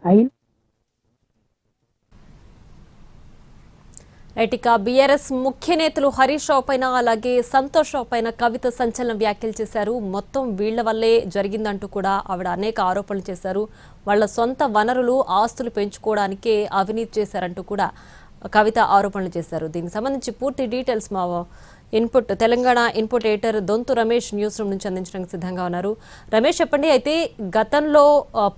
అయిన ఇక బీఆర్ఎస్ ముఖ్య నేతలు హరీష్ రావు పైన అలాగే సంతోష్ రావు పైన కవిత సంచలన వ్యాఖ్యలు చేశారు. మొత్తం వీళ్ల వల్లే జరిగిందంటూ కూడా ఆవిడ అనేక ఆరోపణలు చేశారు. వాళ్ళ సొంత వనరులు ఆస్తులు పెంచుకోవడానికే అవినీతి చేశారంటూ కూడా కవిత ఆరోపణలు చేశారు. దీనికి సంబంధించి పూర్తి డీటెయిల్స్ మా Telangana input editor Donthu Ramesh news room నుంచి అందించడానికి సిద్ధంగా ఉన్నారు. రమేష్, చెప్పండి. అయితే గతంలో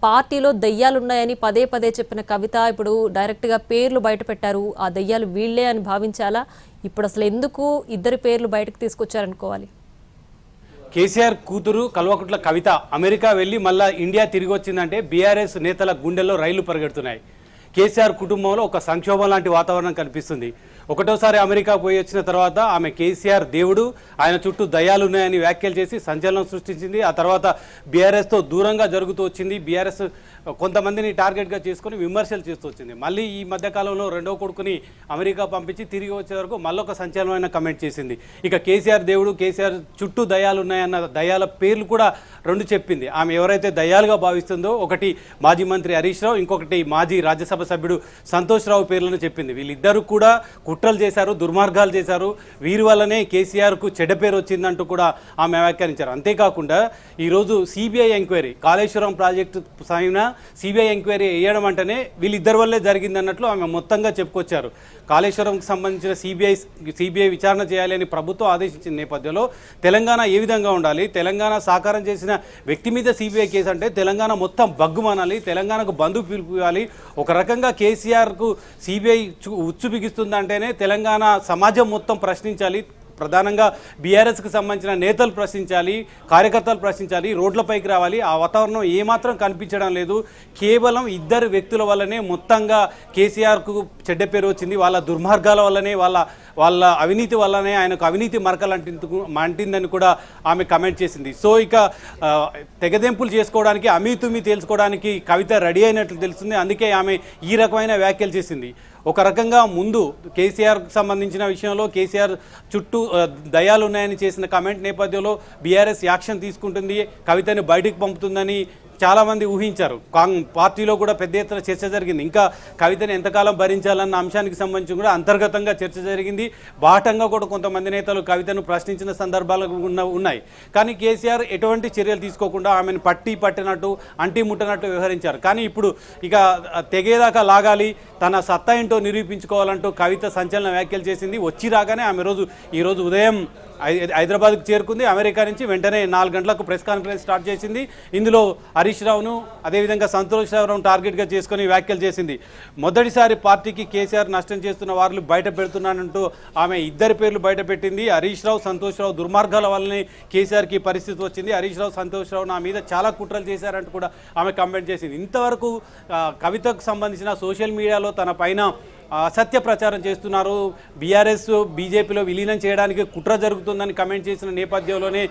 పార్టీలో దయ్యాలున్నాయని పదే పదే చెప్పిన కవిత ఇప్పుడు డైరెక్ట్గా పేర్లు బయట పెట్టారు. ఆ దయ్యాలు వీళ్లే అని భావించాలా? ఇప్పుడు అసలు ఎందుకు ఇద్దరి పేర్లు బయటకు తీసుకొచ్చారనుకోవాలి? కేసీఆర్ కూతురు కల్వకుంట్ల కవిత అమెరికా వెళ్ళి మళ్ళా ఇండియా తిరిగి వచ్చిందంటే బీఆర్ఎస్ నేతల గుండెల్లో రైళ్లు పరిగెడుతున్నాయి. కేసీఆర్ కుటుంబంలో ఒక సంక్షోభం లాంటి వాతావరణం కనిపిస్తుంది. ఒకటోసారి అమెరికా పోయి వచ్చిన తర్వాత ఆమె కేసీఆర్ దేవుడు, ఆయన చుట్టూ దయ్యాలు ఉన్నాయని వ్యాఖ్యలు చేసి సంచలనం సృష్టించింది. ఆ తర్వాత బీఆర్ఎస్తో దూరంగా జరుగుతూ వచ్చింది. బీఆర్ఎస్ కొంతమందిని టార్గెట్గా చేసుకుని విమర్శలు చేస్తూ వచ్చింది. మళ్ళీ ఈ మధ్యకాలంలో రెండో కొడుకుని అమెరికా పంపించి తిరిగి వచ్చే వరకు మళ్ళొక సంచలనమైన కమెంట్ చేసింది. ఇక కేసీఆర్ దేవుడు, కేసీఆర్ చుట్టూ దయ్యాలు ఉన్నాయన్న దయ్యాల పేర్లు కూడా రెండు చెప్పింది. ఆమె ఎవరైతే దయ్యాలుగా భావిస్తుందో ఒకటి మాజీ మంత్రి హరీష్ రావు, ఇంకొకటి మాజీ రాజ్యసభ సభ్యుడు సంతోష్ రావు పేర్లను చెప్పింది. వీళ్ళిద్దరూ కూడా కుట్రలు చేశారు, దుర్మార్గాలు చేశారు, వీరి వల్లనే కేసీఆర్కు చెడ్డ పేరు వచ్చిందంటూ కూడా ఆమె వ్యాఖ్యానించారు. అంతేకాకుండా ఈరోజు సిబిఐ ఎంక్వైరీ, కాళేశ్వరం ప్రాజెక్టు పైన సిబిఐ ఎంక్వైరీ వేయడం అంటేనే వీళ్ళిద్దరి వల్లే జరిగిందన్నట్లు ఆమె మొత్తంగా చెప్పుకొచ్చారు. కాళేశ్వరంకి సంబంధించిన సిబిఐ విచారణ చేయాలి అని ప్రభుత్వం ఆదేశించిన నేపథ్యంలో తెలంగాణ ఏ విధంగా ఉండాలి, తెలంగాణ సాకారం చేసిన వ్యక్తి మీద సిబిఐ కేసు అంటే తెలంగాణ మొత్తం బగ్గుమనాలి, తెలంగాణకు బంధు పిలుపు ఇవ్వాలి. ఒక రకంగా కేసీఆర్కు సిబిఐ ఉచ్చు బిగిస్తుందంటేనే తెలంగాణ సమాజం మొత్తం ప్రశ్నించాలి. ప్రధానంగా బీఆర్ఎస్కి సంబంధించిన నేతలు ప్రశ్నించాలి, కార్యకర్తలు ప్రశ్నించాలి, రోడ్లపైకి రావాలి. ఆ వాతావరణం ఏమాత్రం కనిపించడం లేదు. కేవలం ఇద్దరు వ్యక్తుల వల్లనే మొత్తంగా కేసీఆర్కు చెడ్డ పేరు వచ్చింది. వాళ్ళ దుర్మార్గాల వల్లనే, వాళ్ళ అవినీతి వల్లనే ఆయనకు అవినీతి మంటిందని కూడా ఆమె కమెంట్ చేసింది. సో ఇక తెగదెంపులు చేసుకోవడానికి, అమీతుమీ తేల్చుకోవడానికి కవిత రెడీ అయినట్లు తెలుస్తుంది. అందుకే ఆమె ఈ రకమైన వ్యాఖ్యలు చేసింది. ఒక రకంగా ముందు కేసీఆర్కి సంబంధించిన విషయంలో కేసీఆర్ చుట్టూ దయాలు ఉన్నాయని చేసిన కమెంట్ నేపథ్యంలో బీఆర్ఎస్ యాక్షన్ తీసుకుంటుంది, కవితని బయటికి పంపుతుందని చాలామంది ఊహించారు. పార్టీలో కూడా పెద్ద ఎత్తున చర్చ జరిగింది. ఇంకా కవితని ఎంతకాలం భరించాలన్న అంశానికి సంబంధించి కూడా అంతర్గతంగా చర్చ జరిగింది. బాహటంగా కూడా కొంతమంది నేతలు కవితను ప్రశ్నించిన సందర్భాలు ఉన్నాయి. కానీ కేసీఆర్ ఎటువంటి చర్యలు తీసుకోకుండా ఆమెను పట్టినట్టు అంటి ముట్టనట్టు వ్యవహరించారు. కానీ ఇప్పుడు ఇక తెగేదాకా లాగాలి, తన సత్తా ఏంటో నిరూపించుకోవాలంటూ కవిత సంచలన వ్యాఖ్యలు చేసింది. వచ్చి రాగానే ఆమె ఈరోజు ఉదయం హైదరాబాద్కు చేరుకుంది. అమెరికా నుంచి వెంటనే 4 గంటలకు ప్రెస్ కాన్ఫరెన్స్ స్టార్ట్ చేసింది. ఇందులో హరీష్ రావును అదేవిధంగా సంతోష్ రావును టార్గెట్గా చేసుకుని వ్యాఖ్యలు చేసింది. మొదటిసారి పార్టీకి కేసీఆర్ నష్టం చేస్తున్న వారిని బయట పెడుతున్నానంటూ ఆమె ఇద్దరి పేర్లు బయట పెట్టింది. హరీష్ రావు, సంతోష్ రావు దుర్మార్గాల వల్లనే కేసీఆర్కి పరిస్థితి వచ్చింది. హరీష్ రావు, సంతోష్ రావు నా మీద చాలా కుట్రలు చేశారంటూ కూడా ఆమె కామెంట్ చేసింది. ఇంతవరకు కవితకు సంబంధించిన సోషల్ మీడియాలో తన పైన అసత్య ప్రచారం చేస్తున్నారు, బీఆర్ఎస్ బీజేపీలో విలీనం చేయడానికి కుట్ర జరుగుతుందని కమెంట్ చేసిన నేపథ్యంలోనే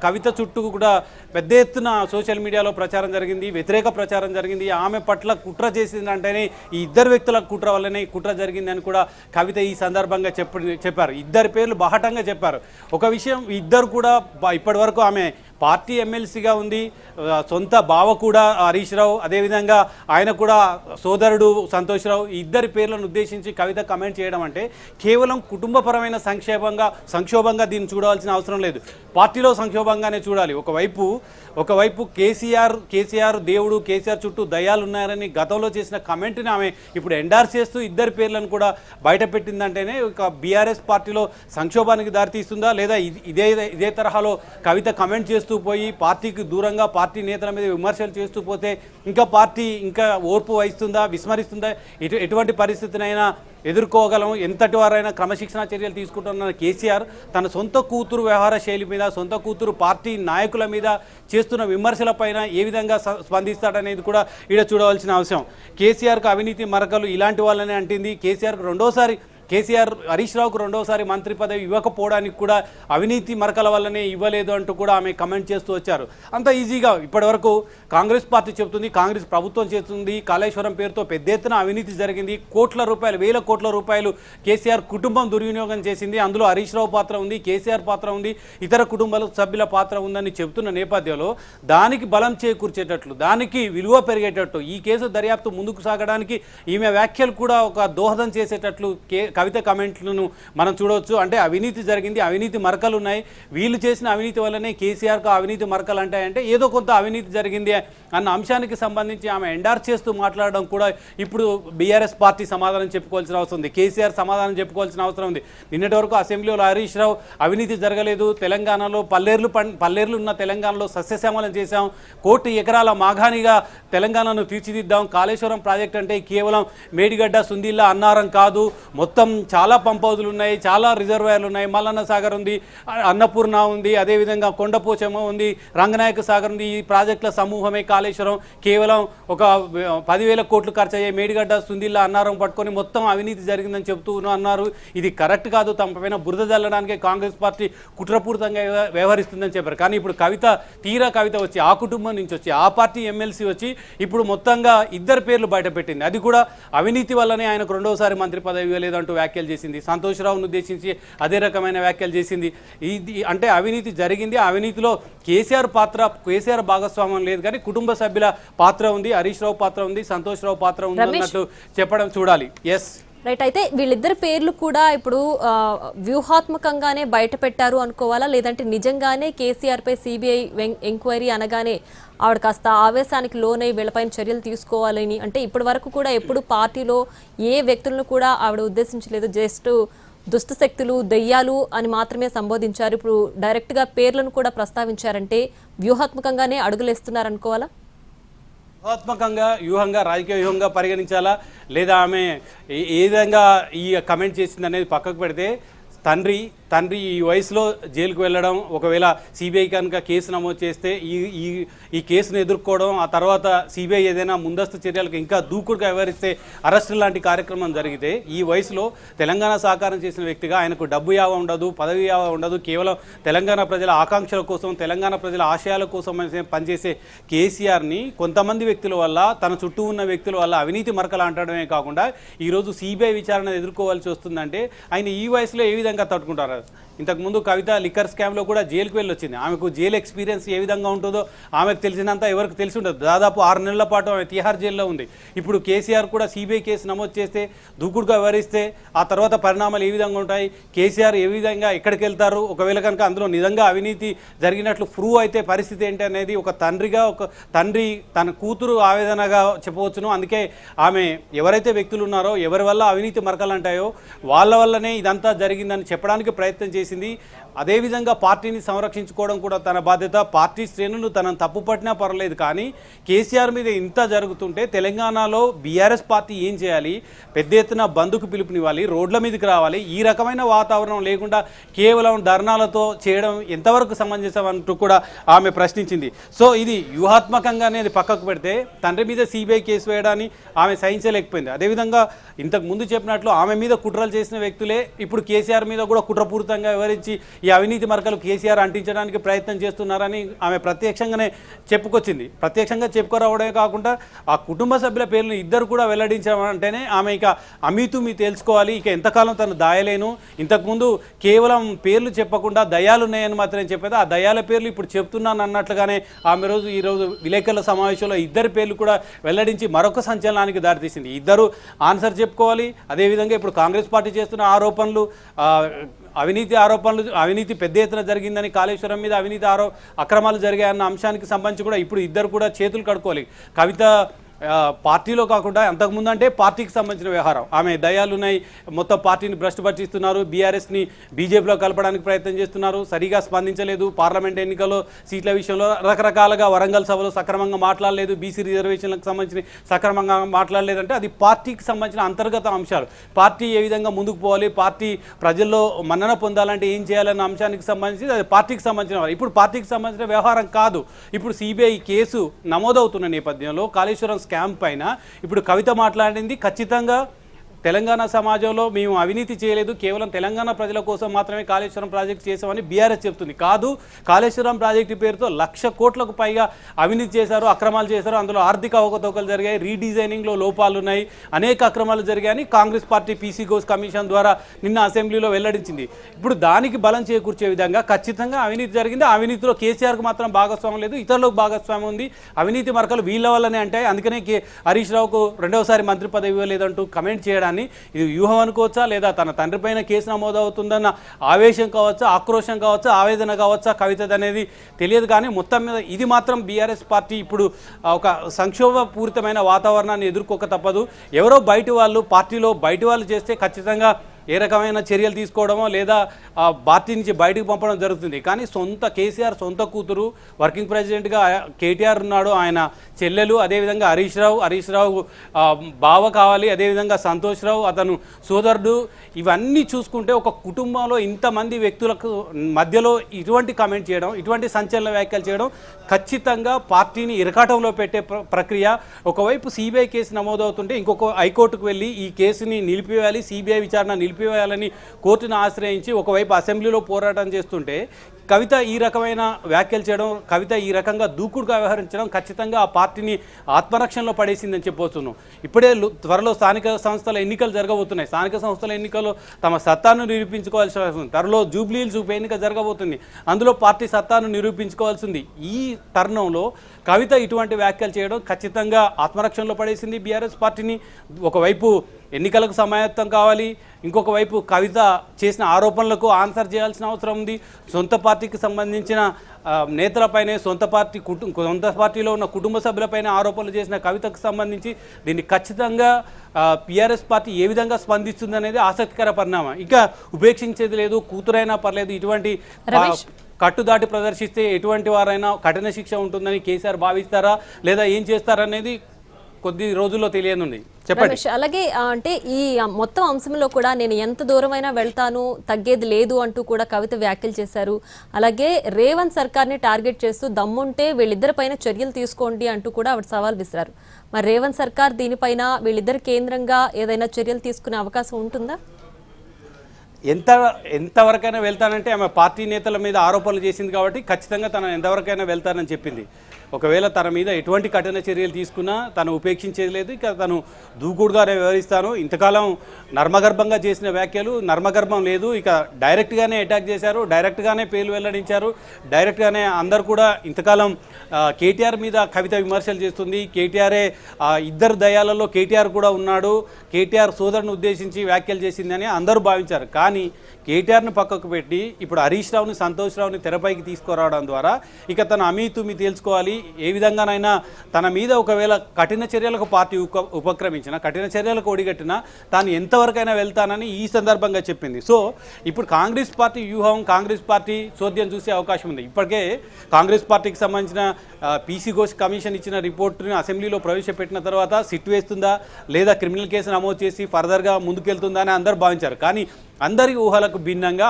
కవిత చుట్టూ కూడా పెద్ద ఎత్తున సోషల్ మీడియాలో ప్రచారం జరిగింది, వ్యతిరేక ప్రచారం జరిగింది. ఆమె పట్ల కుట్ర చేసిందంటేనే ఈ ఇద్దరు వ్యక్తుల కుట్ర వల్లనే కుట్ర జరిగిందని కూడా కవిత ఈ సందర్భంగా చెప్పారు. ఇద్దరి పేర్లు బాహటంగా చెప్పారు. ఒక విషయం, ఇద్దరు కూడా ఇప్పటి వరకు ఆమె పార్టీ ఎమ్మెల్సీగా ఉంది, సొంత బావ కూడా హరీష్ రావు, అదేవిధంగా ఆయన కూడా సోదరుడు సంతోష్ రావు. ఇద్దరి పేర్లను ఉద్దేశించి కవిత కమెంట్ చేయడం అంటే కేవలం కుటుంబపరమైన సంక్షోభంగా దీన్ని చూడాల్సిన అవసరం లేదు, పార్టీలో సంక్షోభంగానే చూడాలి. ఒకవైపు కేసీఆర్ దేవుడు, కేసీఆర్ చుట్టూ దయ్యాలు ఉన్నారని గతంలో చేసిన కమెంట్ని ఆమె ఇప్పుడు ఎండార్స్ చేస్తూ ఇద్దరి పేర్లను కూడా బయట పెట్టిందంటేనే ఒక బీఆర్ఎస్ పార్టీలో సంక్షోభానికి దారితీస్తుందా, లేదా ఇదే తరహాలో కవిత కమెంట్ చేస్తూ పోయి పార్టీకి దూరంగా పార్టీ నేతల మీద విమర్శలు చేస్తూ పోతే ఇంకా పార్టీ ఇంకా ఓర్పు వహిస్తుందా, విస్మరిస్తుందా, ఎటువంటి పరిస్థితినైనా ఎదుర్కోగలం, ఎంతటి వారైనా క్రమశిక్షణ చర్యలు తీసుకుంటున్న కేసీఆర్ తన సొంత కూతురు వ్యవహార శైలి మీద, సొంత కూతురు పార్టీ నాయకుల మీద చేస్తున్న విమర్శలపైన ఏ విధంగా స్పందిస్తాడనేది కూడా ఇక్కడ చూడవలసిన అవసరం. కేసీఆర్కు అవినీతి మరకలు ఇలాంటి వాళ్ళనే అంటింది. కేసీఆర్కు రెండోసారి కేసీఆర్ హరీష్ రావుకు రెండోసారి మంత్రి పదవి ఇవ్వకపోవడానికి కూడా అవినీతి మరకల వల్లనే ఇవ్వలేదు అంటూ కూడా ఆమె కమెంట్ చేస్తూ వచ్చారు. అంత ఈజీగా ఇప్పటివరకు కాంగ్రెస్ పార్టీ చెబుతుంది, కాంగ్రెస్ ప్రభుత్వం చేస్తుంది, కాళేశ్వరం పేరుతో పెద్ద ఎత్తున అవినీతి జరిగింది, కోట్ల రూపాయలు, వేల కోట్ల రూపాయలు కేసీఆర్ కుటుంబం దుర్వినియోగం చేసింది, అందులో హరీష్ రావు పాత్ర ఉంది, కేసీఆర్ పాత్ర ఉంది, ఇతర కుటుంబాల సభ్యుల పాత్ర ఉందని చెబుతున్న నేపథ్యంలో దానికి బలం చేకూర్చేటట్లు, దానికి విలువ పెరిగేటట్టు, ఈ కేసు దర్యాప్తు ముందుకు సాగడానికి ఈమె వ్యాఖ్యలు కూడా ఒక దోహదం చేసేటట్లు కవిత కమెంట్లను మనం చూడవచ్చు. అంటే అవినీతి జరిగింది, అవినీతి మరకలు ఉన్నాయి, వీళ్ళు చేసిన అవినీతి వల్లనే కేసీఆర్కు అవినీతి మరకలు అంటాయంటే ఏదో కొంత అవినీతి జరిగింది అన్న అంశానికి సంబంధించి ఆమె ఎండార్స్ చేస్తూ మాట్లాడడం కూడా ఇప్పుడు బీఆర్ఎస్ పార్టీ సమాధానం చెప్పుకోవాల్సిన అవసరం ఉంది, కేసీఆర్ సమాధానం చెప్పుకోవాల్సిన అవసరం ఉంది. నిన్నటి వరకు అసెంబ్లీలో హరీష్ రావు అవినీతి జరగలేదు, తెలంగాణలో పల్లేర్లు ఉన్న తెలంగాణలో సస్యశ్యామలం చేశాం, 1 కోటి ఎకరాల మాఘానిగా తెలంగాణను తీర్చిదిద్దాం, కాళేశ్వరం ప్రాజెక్ట్ అంటే కేవలం మేడిగడ్డ, సుందిల్లా, అన్నారం కాదు, మొత్తం చాలా పంప్ హౌజులు ఉన్నాయి, చాలా రిజర్వాయర్లు ఉన్నాయి, మల్లన్న సాగర్ ఉంది, అన్నపూర్ణ ఉంది, అదేవిధంగా కొండపోచమ్మ ఉంది, రంగనాయక సాగర్ ఉంది, ఈ ప్రాజెక్టుల సమూహమే కాళేశ్వరం, కేవలం ఒక 10,000 కోట్లు ఖర్చు అయ్యే మేడిగడ్డ, సుందిల్లా, అన్నారం పట్టుకొని మొత్తం అవినీతి జరిగిందని చెబుతూ అన్నారు. ఇది కరెక్ట్ కాదు, తమ పైన బురద జల్లడానికే కాంగ్రెస్ పార్టీ కుట్రపూరితంగా వ్యవహరిస్తుందని చెప్పారు. కానీ ఇప్పుడు కవిత వచ్చి ఆ కుటుంబం నుంచి వచ్చి ఆ పార్టీ ఎమ్మెల్సీ వచ్చి ఇప్పుడు మొత్తంగా 2 పేర్లు బయటపెట్టింది. అది కూడా అవినీతి వల్లనే ఆయనకు రెండోసారి మంత్రి పదవి ఇవ్వలేదంటూ వ్యాఖ్యలు చేసింది. సంతోష్ రావును ఉద్దేశించి అదే రకమైన వ్యాఖ్యలు చేసింది. ఇది అంటే అవినీతి జరిగింది, అవినీతిలో కేసీఆర్ భాగస్వామ్యం లేదు, కానీ కుటుంబ సభ్యుల పాత్ర ఉంది, హరీష్ రావు పాత్ర ఉంది, సంతోష్ రావు పాత్ర ఉంది అన్నట్టు చెప్పడం చూడాలి. Yes right. అయితే వీళ్ళిద్దరి పేర్లు కూడా ఇప్పుడు వ్యూహాత్మకంగానే బయట పెట్టారు అనుకోవాలా, లేదంటే నిజంగానే కేసీఆర్ పై సిబిఐ ఎంక్వైరీ అనగానే ఆవిడ కాస్త ఆవేశానికి లోనై వీళ్ళపైన చర్యలు తీసుకోవాలని, అంటే ఇప్పటి వరకు కూడా ఎప్పుడు పార్టీలో ఏ వ్యక్తులను కూడా ఆవిడ ఉద్దేశించలేదు, జస్ట్ దుష్టశక్తులు, దెయ్యాలు అని మాత్రమే సంబోధించారు. ఇప్పుడు డైరెక్ట్గా పేర్లను కూడా ప్రస్తావించారంటే వ్యూహాత్మకంగానే అడుగులేస్తున్నారనుకోవాలా? వ్యూహంగా రాజకీయ వ్యూహంగా పరిగణించాలా, లేదా ఆమె ఏ విధంగా ఈ కమెంట్ చేసింది అనేది పక్కకు పెడితే తండ్రి ఈ వయసులో జైలుకు వెళ్ళడం, ఒకవేళ సిబిఐ కనుక కేసు నమోదు చేస్తే ఈ కేసును ఎదుర్కోవడం, ఆ తర్వాత సిబిఐ ఏదైనా ముందస్తు చర్యలకు ఇంకా దూకుడుగా వ్యవహరిస్తే అరెస్టు లాంటి కార్యక్రమం జరిగితే ఈ వయసులో తెలంగాణ సాకారం చేసిన వ్యక్తిగా ఆయనకు డబ్బు యావ ఉండదు, పదవి యావ ఉండదు, కేవలం తెలంగాణ ప్రజల ఆకాంక్షల కోసం, తెలంగాణ ప్రజల ఆశయాల కోసం పనిచేసే కేసీఆర్ని కొంతమంది వ్యక్తుల వల్ల, తన చుట్టూ ఉన్న వ్యక్తుల వల్ల అవినీతి మరకలు అంటడమే కాకుండా ఈరోజు సిబిఐ విచారణ ఎదుర్కోవాల్సి వస్తుందంటే ఆయన ఈ వయసులో ఏ విధంగా తట్టుకుంటారు? ఇంతకుముందు కవిత లిక్కర్ స్కామ్లో కూడా జైలుకు వెళ్ళి వచ్చింది. ఆమెకు జైలు ఎక్స్పీరియన్స్ ఏ విధంగా ఉంటుందో ఆమెకు తెలిసినంత ఎవరికి తెలిసి ఉండదు. దాదాపు 6 నెలల పాటు ఆమె తిహార్ జైల్లో ఉంది. ఇప్పుడు కేసీఆర్ కూడా సిబిఐ కేసు నమోదు చేస్తే, దూకుడుగా వ్యవహరిస్తే ఆ తర్వాత పరిణామాలు ఏ విధంగా ఉంటాయి, కేసీఆర్ ఏ విధంగా ఎక్కడికి వెళ్తారు, ఒకవేళ కనుక అందులో నిజంగా అవినీతి జరిగినట్లు ప్రూవ్ అయితే పరిస్థితి ఏంటి అనేది ఒక తండ్రి తన కూతురు ఆవేదనగా చెప్పవచ్చును. అందుకే ఆమె ఎవరైతే వ్యక్తులు ఉన్నారో, ఎవరి వల్ల అవినీతి మరకలు అంటాయో వాళ్ళ వల్లనే ఇదంతా జరిగిందని చెప్పడానికి ప్రయత్నం చేసింది. అదేవిధంగా పార్టీని సంరక్షించుకోవడం కూడా తన బాధ్యత. పార్టీ శ్రేణులు తనను తప్పు పట్టినా పర్వాలేదు, కానీ కేసీఆర్ మీద ఇంత జరుగుతుంటే తెలంగాణలో బీఆర్ఎస్ పార్టీ ఏం చేయాలి? పెద్ద ఎత్తున బంద్కు పిలుపునివ్వాలి, రోడ్ల మీదకి రావాలి. ఈ రకమైన వాతావరణం లేకుండా కేవలం ధర్నాలతో చేయడం ఎంతవరకు సమంజసం అంటూ కూడా ఆమె ప్రశ్నించింది. సో ఇది వ్యూహాత్మకంగానే పక్కకు పెడితే తండ్రి మీద సిబిఐ కేసు వేయడాన్ని ఆమె సహించలేకపోయింది. అదేవిధంగా ఇంతకు ముందు చెప్పినట్లు ఆమె మీద కుట్రలు చేసిన వ్యక్తులే ఇప్పుడు కేసీఆర్ మీద కూడా కుట్రపూరితంగా వివరించి ఈ అవినీతి మరకలు కేసీఆర్ అంటించడానికి ప్రయత్నం చేస్తున్నారని ఆమె ప్రత్యక్షంగానే చెప్పుకొచ్చింది. ప్రత్యక్షంగా చెప్పుకోరావడమే కాకుండా ఆ కుటుంబ సభ్యుల పేర్లను ఇద్దరు కూడా వెల్లడించామంటేనే ఆమె ఇక అమీతుమీ తేల్చుకోవాలి, ఇక ఎంతకాలం తను దాయలేను. ఇంతకుముందు కేవలం పేర్లు చెప్పకుండా దయాలు ఉన్నాయని మాత్రమే చెప్పేది, ఆ దయాల పేర్లు ఇప్పుడు చెప్తున్నాను అన్నట్లుగానే ఆమె ఈరోజు విలేకరుల సమావేశంలో 2 పేర్లు కూడా వెల్లడించి మరొక సంచలనానికి దారితీసింది. ఇద్దరు ఆన్సర్ చెప్పుకోవాలి. అదేవిధంగా ఇప్పుడు కాంగ్రెస్ పార్టీ చేస్తున్న ఆరోపణలు, అవినీతి పెద్ద ఎత్తున జరిగిందని, కాళేశ్వరం మీద అక్రమాలు జరిగాయన్న అంశానికి సంబంధించి కూడా ఇప్పుడు ఇద్దరు కూడా చేతులు కడుక్కోవాలి. కవిత పార్టీలో కాకుండా అంతకుముందు అంటే పార్టీకి సంబంధించిన వ్యవహారం, ఆమె దయాలున్నాయి, మొత్తం పార్టీని భ్రష్టు పట్టిస్తున్నారు, బీఆర్ఎస్ని బీజేపీలో కలపడానికి ప్రయత్నం చేస్తున్నారు, సరిగా స్పందించలేదు, పార్లమెంట్ ఎన్నికల్లో సీట్ల విషయంలో రకరకాలుగా వరంగల్ సభలో సక్రమంగా మాట్లాడలేదు, బీసీ రిజర్వేషన్లకు సంబంధించి సక్రమంగా మాట్లాడలేదంటే అది పార్టీకి సంబంధించిన అంతర్గత అంశాలు. పార్టీ ఏ విధంగా ముందుకు పోవాలి, పార్టీ ప్రజల్లో మన్నన పొందాలంటే ఏం చేయాలన్న అంశానికి సంబంధించి అది పార్టీకి సంబంధించిన. ఇప్పుడు పార్టీకి సంబంధించిన వ్యవహారం కాదు. ఇప్పుడు సిబిఐ కేసు నమోదవుతున్న నేపథ్యంలో కాళేశ్వరం స్కామ్ పైన ఇప్పుడు కవిత మాట్లాడింది ఖచ్చితంగా తెలంగాణ సమాజంలో మేము అవినీతి చేయలేదు, కేవలం తెలంగాణ ప్రజల కోసం మాత్రమే కాళేశ్వరం ప్రాజెక్టు చేసామని బీఆర్ఎస్ చెప్తుంది. కాదు, కాళేశ్వరం ప్రాజెక్టు పేరుతో 1,00,000 కోట్లకు పైగా అవినీతి చేశారు, అక్రమాలు చేశారు. అందులో ఆర్థిక అవకతవకలు జరిగాయి, రీడిజైనింగ్లో లోపాలు ఉన్నాయి, అనేక అక్రమాలు జరిగాయని Congress party PC Ghosh commission ద్వారా నిన్న అసెంబ్లీలో వెల్లడించింది. ఇప్పుడు దానికి బలం చేకూర్చే విధంగా ఖచ్చితంగా అవినీతి జరిగింది. ఆ అవినీతిలో కేసీఆర్కు మాత్రం భాగస్వామ్యం లేదు, ఇతరులకు భాగస్వామ్యం ఉంది. అవినీతి మరకలు వీళ్ళ వల్లనే అంటే అందుకనే హరీష్ రావుకు రెండవసారి మంత్రి పదవి ఇవ్వలేదంటూ కమెంట్ చేయడాన్ని ఇది వ్యూహం అనుకోవచ్చా, లేదా తన తండ్రి పైన కేసు నమోదవుతుందన్న ఆవేశం కావచ్చా, ఆక్రోశం కావచ్చా, ఆవేదన కావచ్చా కవిత అనేది తెలియదు. కానీ మొత్తం మీద ఇది మాత్రం బీఆర్ఎస్ పార్టీ ఇప్పుడు ఒక సంక్షోభపూరితమైన వాతావరణాన్ని ఎదుర్కోక తప్పదు. ఎవరో బయటి వాళ్ళు, పార్టీలో బయటి వాళ్ళు చేస్తే ఖచ్చితంగా ఏ రకమైన చర్యలు తీసుకోవడమో లేదా పార్టీ నుంచి బయటకు పంపడం జరుగుతుంది. కానీ కేసీఆర్ సొంత కూతురు, వర్కింగ్ ప్రెసిడెంట్గా కేటీఆర్ ఉన్నాడు, ఆయన చెల్లెలు, అదేవిధంగా హరీష్ రావు బావ కావాలి, అదేవిధంగా సంతోష్ రావు అతను సోదరుడు, ఇవన్నీ చూసుకుంటే ఒక కుటుంబంలో ఇంతమంది వ్యక్తులకు మధ్యలో ఇటువంటి కామెంట్ చేయడం, ఇటువంటి సంచలన వ్యాఖ్యలు చేయడం ఖచ్చితంగా పార్టీని ఇరకాటంలో పెట్టే ప్రక్రియ. ఒకవైపు సిబిఐ కేసు నమోదవుతుంటే ఇంకొక హైకోర్టుకు వెళ్ళి ఈ కేసుని నిలిపివేయాలి, సిబిఐ విచారణ నిలిపివేయాలని కోర్టును ఆశ్రయించి ఒకవైపు అసెంబ్లీలో పోరాటం చేస్తుంటే కవిత ఈ రకమైన వ్యాఖ్యలు చేయడం, కవిత ఈ రకంగా దూకుడుగా వ్యవహరించడం ఖచ్చితంగా ఆ పార్టీని ఆత్మరక్షణలో పడేసిందని చెప్పొచ్చును. ఇప్పుడే త్వరలో స్థానిక సంస్థల ఎన్నికలు జరగబోతున్నాయి. స్థానిక సంస్థల ఎన్నికల్లో తమ సత్తాను నిరూపించుకోవాల్సి వస్తుంది. త్వరలో జూబ్లీ హిల్స్ ఉప ఎన్నిక జరగబోతుంది, అందులో పార్టీ సత్తాను నిరూపించుకోవాల్సింది. ఈ తరుణంలో కవిత ఇటువంటి వ్యాఖ్యలు చేయడం ఖచ్చితంగా ఆత్మరక్షణలో పడేసింది బీఆర్ఎస్ పార్టీని. ఒకవైపు ఎన్నికలకు సమాయత్తం కావాలి, ఇంకొక వైపు కవిత చేసిన ఆరోపణలకు ఆన్సర్ చేయాల్సిన అవసరం ఉంది. సొంత పార్టీకి సంబంధించిన నేతలపైనే, సొంత పార్టీలో ఉన్న కుటుంబ సభ్యులపైన ఆరోపణలు చేసిన కవితకు సంబంధించి దీన్ని ఖచ్చితంగా టీఆర్ఎస్ పార్టీ ఏ విధంగా స్పందిస్తుంది అనేది ఆసక్తికర పరిణామం. ఇంకా ఉపేక్షించేది లేదు, కూతురైనా పర్లేదు, ఇటువంటి కట్టుదాటి ప్రదర్శిస్తే ఎటువంటి వారైనా కఠిన శిక్ష ఉంటుందని కేసీఆర్ భావిస్తారా లేదా ఏం చేస్తారనేది కొద్ది రోజుల్లో తెలియనుంది. చెప్పండి. అలాగే అంటే ఈ మొత్తం అంశంలో కూడా నేను ఎంత దూరమైనా వెళ్తాను, తగ్గేది లేదు అంటూ కూడా కవిత వ్యాఖ్యలు చేశారు. అలాగే రేవంత్ సర్కార్ని టార్గెట్ చేస్తూ దమ్ముంటే వీళ్ళిద్దరిపైన చర్యలు తీసుకోండి అంటూ కూడా ఆవిడ సవాల్ విసిరారు. మరి రేవంత్ సర్కార్ దీనిపైన వీళ్ళిద్దరు కేంద్రంగా ఏదైనా చర్యలు తీసుకునే అవకాశం ఉంటుందా? ఎంతవరకైనా వెళ్తానంటే ఆమె పార్టీ నేతల మీద ఆరోపణలు చేసింది కాబట్టి ఖచ్చితంగా తను ఎంతవరకైనా వెళ్తానని చెప్పింది. ఒకవేళ తన మీద ఎటువంటి కఠిన చర్యలు తీసుకున్నా తను ఉపేక్షించేది లేదు, ఇక తను దూకుడుగానే వ్యవహరిస్తాను. ఇంతకాలం నర్మగర్భంగా చేసిన వ్యాఖ్యలు నర్మగర్భం లేదు, ఇక డైరెక్ట్గానే అటాక్ చేశారు, డైరెక్ట్గానే పేర్లు వెల్లడించారు, డైరెక్ట్గానే అందరు కూడా ఇంతకాలం కేటీఆర్ మీద కవిత విమర్శలు చేస్తుంది. కేటీఆరే ఇద్దరు దయాలలో కేటీఆర్ కూడా ఉన్నాడు, కేటీఆర్ సోదరుని ఉద్దేశించి వ్యాఖ్యలు చేసిందని అందరూ భావించారు. కానీ కేటీఆర్ని పక్కకు పెట్టి ఇప్పుడు హరీష్ రావుని, సంతోష్ రావుని తెరపైకి తీసుకురావడం ద్వారా ఇక తన అమీతుమి తేల్చుకోవాలి. ఏ విధంగానైనా తన మీద ఒకవేళ కఠిన చర్యలకు పార్టీ ఉపక్రమించిన, కఠిన చర్యలకు ఒడిగట్టినా తాను ఎంతవరకైనా వెళ్తానని ఈ సందర్భంగా చెప్పింది. సో ఇప్పుడు కాంగ్రెస్ పార్టీ వ్యూహం, కాంగ్రెస్ పార్టీ చోద్యం చూసే అవకాశం ఉంది. ఇప్పటికే కాంగ్రెస్ పార్టీకి సంబంధించిన పీసీ ఘోష్ కమిషన్ ఇచ్చిన రిపోర్టుని అసెంబ్లీలో ప్రవేశపెట్టిన తర్వాత సిట్ వేస్తుందా లేదా క్రిమినల్ కేసు నమోదు చేసి ఫర్దర్గా ముందుకెళ్తుందా అని అందరూ భావించారు. కానీ అందరి ఊహలకు భిన్నంగా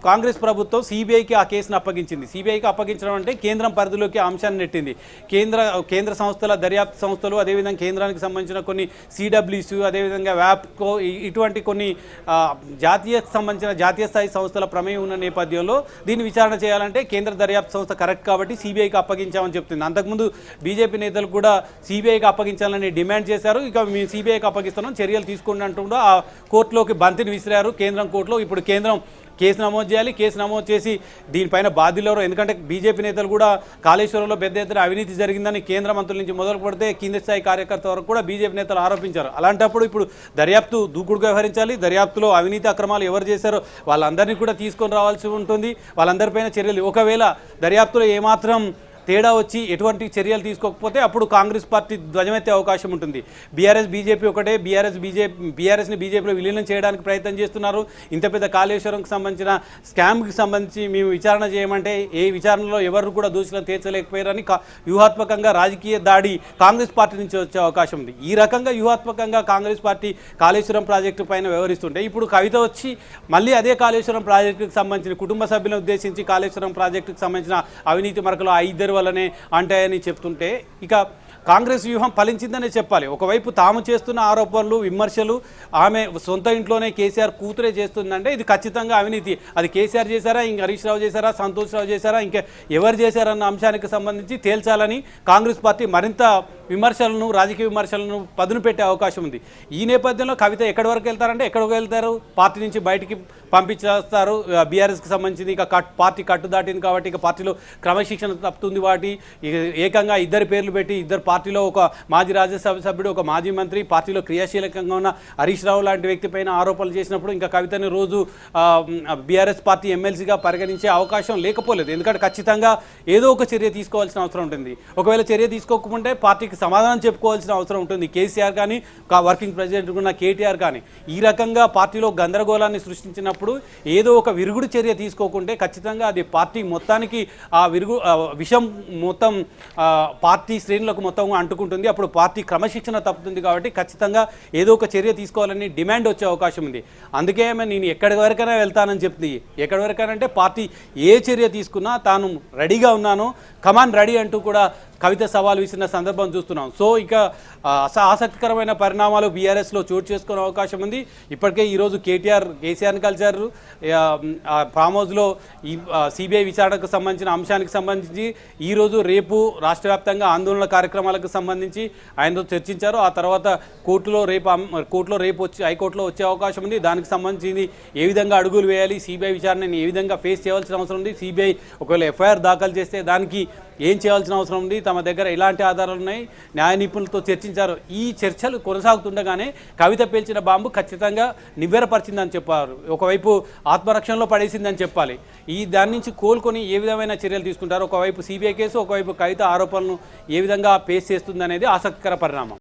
కాంగ్రెస్ ప్రభుత్వం సిబిఐకి ఆ కేసును అప్పగించింది. సిబిఐకి అప్పగించడం అంటే కేంద్రం పరిధిలోకి అంశాన్ని నెట్టింది. కేంద్ర సంస్థల దర్యాప్తు సంస్థలు, అదేవిధంగా కేంద్రానికి సంబంధించిన కొన్ని సిడబ్ల్యూసి, అదేవిధంగా వ్యాప్కో, ఇటువంటి కొన్ని జాతీయ స్థాయి సంస్థల ప్రమేయం ఉన్న నేపథ్యంలో దీన్ని విచారణ చేయాలంటే కేంద్ర దర్యాప్తు సంస్థ కరెక్ట్ కాబట్టి సిబిఐకి అప్పగించామని చెప్తుంది. అంతకుముందు బీజేపీ నేతలు కూడా సిబిఐకి అప్పగించాలని డిమాండ్ చేశారు. ఇక మేము సిబిఐకి అప్పగిస్తున్నాం, చర్యలు తీసుకోండి అంటుండో ఆ కోర్టులోకి బంతిని విసిరారు కేంద్రం కోర్టులో. ఇప్పుడు కేంద్రం కేసు నమోదు చేయాలి, కేసు నమోదు చేసి దీనిపైన బాధ్యులెవరో, ఎందుకంటే బీజేపీ నేతలు కూడా కాళేశ్వరంలో పెద్ద ఎత్తున అవినీతి జరిగిందని కేంద్ర మంత్రుల నుంచి మొదలు పెడితే కింది స్థాయి కార్యకర్త వరకు కూడా బీజేపీ నేతలు ఆరోపించారు. అలాంటప్పుడు ఇప్పుడు దర్యాప్తు దూకుడుగా వ్యవహరించాలి, దర్యాప్తులో అవినీతి అక్రమాలు ఎవరు చేశారో వాళ్ళందరినీ కూడా తీసుకొని రావాల్సి ఉంటుంది, వాళ్ళందరిపైన చర్యలు. ఒకవేళ దర్యాప్తులో ఏమాత్రం తేడా వచ్చి ఎటువంటి చర్యలు తీసుకోకపోతే అప్పుడు కాంగ్రెస్ పార్టీ ధ్వజమెత్తే అవకాశం ఉంటుంది. బీజేపీ ఒకటే, బీఆర్ఎస్ని బీజేపీలో విలీనం చేయడానికి ప్రయత్నం చేస్తున్నారు. ఇంత పెద్ద కాళేశ్వరంకి సంబంధించిన స్కామ్కి సంబంధించి మేము విచారణ చేయమంటే ఏ విచారణలో ఎవరు కూడా దోషులను తీర్చలేకపోయారని వ్యూహాత్మకంగా రాజకీయ దాడి కాంగ్రెస్ పార్టీ నుంచి వచ్చే అవకాశం ఉంది. ఈ రకంగా వ్యూహాత్మకంగా కాంగ్రెస్ పార్టీ కాళేశ్వరం ప్రాజెక్టు పైన వ్యవహరిస్తుంటే ఇప్పుడు కవిత వచ్చి మళ్ళీ అదే కాళేశ్వరం ప్రాజెక్టుకి సంబంధించిన కుటుంబ సభ్యులను ఉద్దేశించి కాళేశ్వరం ప్రాజెక్టుకి సంబంధించిన అవినీతి మరకలు ఆ ఇద్దరు వల్లనే అంటాయని చెప్తుంటే ఇక కాంగ్రెస్ వ్యూహం ఫలించిందనే చెప్పాలి. ఒకవైపు తాము చేస్తున్న ఆరోపణలు విమర్శలు ఆమె సొంత ఇంట్లోనే కేసీఆర్ కూతురే చేస్తుందంటే ఇది ఖచ్చితంగా అవినీతి. అది కేసీఆర్ చేశారా, ఇంక హరీష్ రావు చేశారా, సంతోష్ రావు చేశారా, ఇంకా ఎవరు చేశారన్న అంశానికి సంబంధించి తేల్చాలని కాంగ్రెస్ పార్టీ మరింత విమర్శలను రాజకీయ విమర్శలను పదును పెట్టే అవకాశం ఉంది. ఈ నేపథ్యంలో కవిత ఎక్కడి వరకు వెళ్తారంటే ఎక్కడికి వెళ్తారు, పార్టీ నుంచి బయటికి పంపించేస్తారు. బీఆర్ఎస్కి సంబంధించింది ఇక పార్టీ కట్టు దాటింది కాబట్టి ఇక పార్టీలో క్రమశిక్షణ తప్పుతుంది. వాటి ఏకంగా ఇద్దరు పేర్లు పెట్టి ఇద్దరు పార్టీలో ఒక మాజీ రాజ్యసభ సభ్యుడు, ఒక మాజీ మంత్రి, పార్టీలో క్రియాశీలకంగా ఉన్న హరీష్ రావు లాంటి వ్యక్తి పైన ఆరోపణలు చేసినప్పుడు ఇంకా కవితని రోజు బీఆర్ఎస్ పార్టీ ఎమ్మెల్సీగా పరిగణించే అవకాశం లేకపోలేదు. ఎందుకంటే ఖచ్చితంగా ఏదో ఒక చర్య తీసుకోవాల్సిన అవసరం ఉంటుంది. ఒకవేళ చర్య తీసుకోకపోతే పార్టీకి సమాధానం చెప్పుకోవాల్సిన అవసరం ఉంటుంది. కేసీఆర్ కానీ వర్కింగ్ ప్రెసిడెంట్ ఉన్న కేటీఆర్ కానీ ఈ రకంగా పార్టీలో గందరగోళాన్ని సృష్టించినప్పుడు ఏదో ఒక విరుగుడు చర్య తీసుకోకుంటే ఖచ్చితంగా అది పార్టీ మొత్తానికి ఆ విషం మొత్తం పార్టీ శ్రేణులకు మొత్తం అంటుకుంటుంది. అప్పుడు పార్టీ క్రమశిక్షణ తప్పుతుంది. కాబట్టి ఖచ్చితంగా ఏదో ఒక చర్య తీసుకోవాలని డిమాండ్ వచ్చే అవకాశం ఉంది. అందుకే నేను ఎక్కడి వరకైనా వెళ్తానని చెప్తుంది. ఎక్కడి వరకైనా అంటే పార్టీ ఏ చర్య తీసుకున్నా తాను రెడీగా ఉన్నాను, కమాన్ రెడీ అంటూ కూడా కవిత సవాల్ విసిరిన సందర్భం చూస్తున్నాం. సో ఇక ఆసక్తికరమైన పరిణామాలు బీఆర్ఎస్లో చోటు చేసుకునే అవకాశం ఉంది. ఇప్పటికే ఈరోజు కేసీఆర్ని కలిశారు. ఫామ్ హౌస్లో ఈ సిబిఐ విచారణకు సంబంధించిన అంశానికి సంబంధించి ఈరోజు రేపు రాష్ట్ర వ్యాప్తంగా ఆందోళన కార్యక్రమాలకు సంబంధించి ఆయనతో చర్చించారు. ఆ తర్వాత కోర్టులో రేపు వచ్చి హైకోర్టులో వచ్చే అవకాశం ఉంది. దానికి సంబంధించి ఏ విధంగా అడుగులు వేయాలి, సిబిఐ విచారణని ఏ విధంగా ఫేస్ చేయాల్సిన అవసరం ఉంది, సిబిఐ ఒకవేళ ఎఫ్ఐఆర్ దాఖలు చేస్తే దానికి ఏం చేయాల్సిన అవసరం ఉంది, తమ దగ్గర ఎలాంటి ఆధారాలు ఉన్నాయి, న్యాయ నిపుణులతో చర్చించారు. ఈ చర్చలు కొనసాగుతుండగానే కవిత పేల్చిన బాంబు ఖచ్చితంగా నివ్వెరపరిచిందని చెప్పారు. ఒకవైపు ఆత్మరక్షణలో పడేసిందని చెప్పాలి. దాని నుంచి కోలుకొని ఏ విధమైన చర్యలు తీసుకుంటారు, ఒకవైపు సిబిఐ కేసు, ఒకవైపు కవిత ఆరోపణలను ఏ విధంగా ఫేస్ చేస్తుంది అనేది ఆసక్తికర పరిణామం.